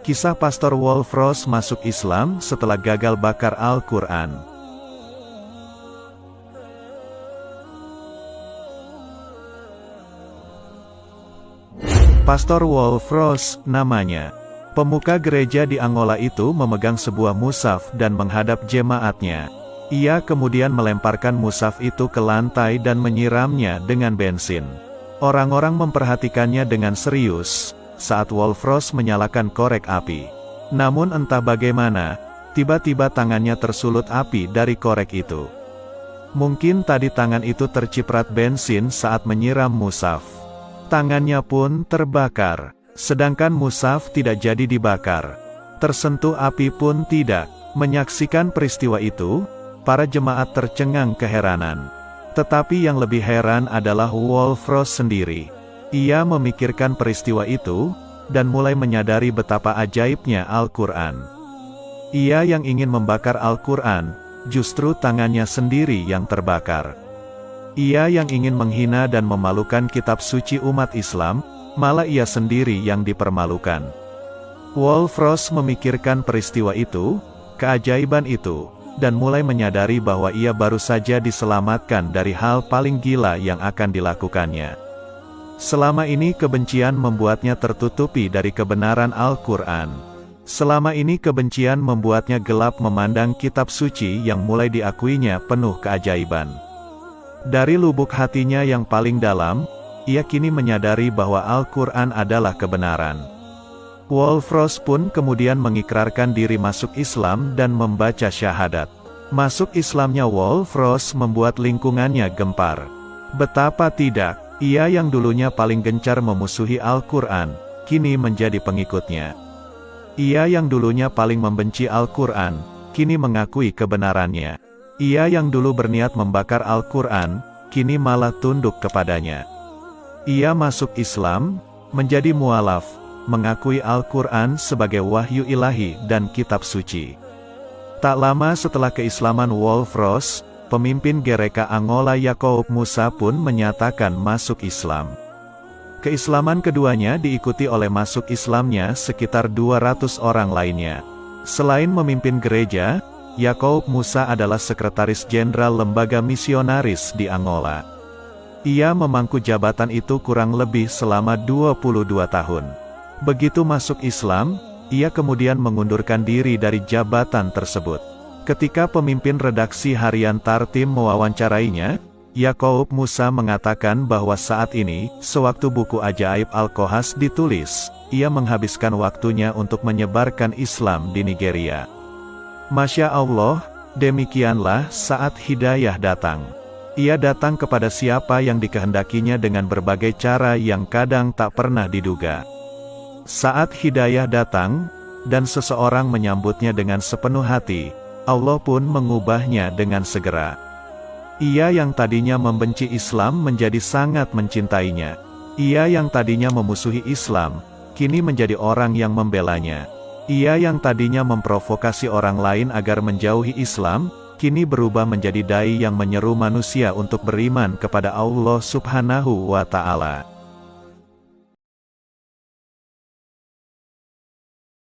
Kisah Pastor Walfross masuk Islam setelah gagal bakar Al-Quran. Pastor Walfross, namanya. Pemuka gereja di Angola itu memegang sebuah mushaf dan menghadap jemaatnya. Ia kemudian melemparkan mushaf itu ke lantai dan menyiramnya dengan bensin. Orang-orang memperhatikannya dengan serius saat Walfross menyalakan korek api. Namun entah bagaimana, tiba-tiba tangannya tersulut api dari korek itu. Mungkin tadi tangan itu terciprat bensin saat menyiram mushaf. Tangannya pun terbakar, sedangkan mushaf tidak jadi dibakar. Tersentuh api pun tidak. Menyaksikan peristiwa itu, para jemaat tercengang keheranan. Tetapi yang lebih heran adalah Walfross sendiri. Ia memikirkan peristiwa itu, dan mulai menyadari betapa ajaibnya Al-Quran. Ia yang ingin membakar Al-Quran, justru tangannya sendiri yang terbakar. Ia yang ingin menghina dan memalukan kitab suci umat Islam, malah ia sendiri yang dipermalukan. Walfross memikirkan peristiwa itu, keajaiban itu, dan mulai menyadari bahwa ia baru saja diselamatkan dari hal paling gila yang akan dilakukannya. Selama ini kebencian membuatnya tertutupi dari kebenaran Al-Quran. Selama ini kebencian membuatnya gelap memandang kitab suci yang mulai diakuinya penuh keajaiban. Dari lubuk hatinya yang paling dalam, ia kini menyadari bahwa Al-Quran adalah kebenaran. Walfross pun kemudian mengikrarkan diri masuk Islam dan membaca syahadat. Masuk Islamnya Walfross membuat lingkungannya gempar. Betapa tidak, ia yang dulunya paling gencar memusuhi Al-Quran, kini menjadi pengikutnya. Ia yang dulunya paling membenci Al-Quran, kini mengakui kebenarannya. Ia yang dulu berniat membakar Al-Quran, kini malah tunduk kepadanya. Ia masuk Islam, menjadi mualaf, mengakui Al-Quran sebagai wahyu ilahi dan kitab suci. Tak lama setelah keislaman Walfross, pemimpin Gereka Angola Yacoub Moussa pun menyatakan masuk Islam. Keislaman keduanya diikuti oleh masuk Islamnya sekitar 200 orang lainnya. Selain memimpin gereja, Yacoub Moussa adalah sekretaris jenderal lembaga misionaris di Angola. Ia memangku jabatan itu kurang lebih selama 22 tahun. Begitu masuk Islam, ia kemudian mengundurkan diri dari jabatan tersebut. Ketika pemimpin redaksi harian Tartim mewawancarainya, Yacoub Moussa mengatakan bahwa saat ini, sewaktu buku Ajaib Al-Kohas ditulis, ia menghabiskan waktunya untuk menyebarkan Islam di Nigeria. Masya Allah, demikianlah saat hidayah datang. Ia datang kepada siapa yang dikehendakinya dengan berbagai cara yang kadang tak pernah diduga. Saat hidayah datang, dan seseorang menyambutnya dengan sepenuh hati, Allah pun mengubahnya dengan segera. Ia yang tadinya membenci Islam menjadi sangat mencintainya. Ia yang tadinya memusuhi Islam, kini menjadi orang yang membelanya. Ia yang tadinya memprovokasi orang lain agar menjauhi Islam, kini berubah menjadi dai yang menyeru manusia untuk beriman kepada Allah Subhanahu wa Ta'ala.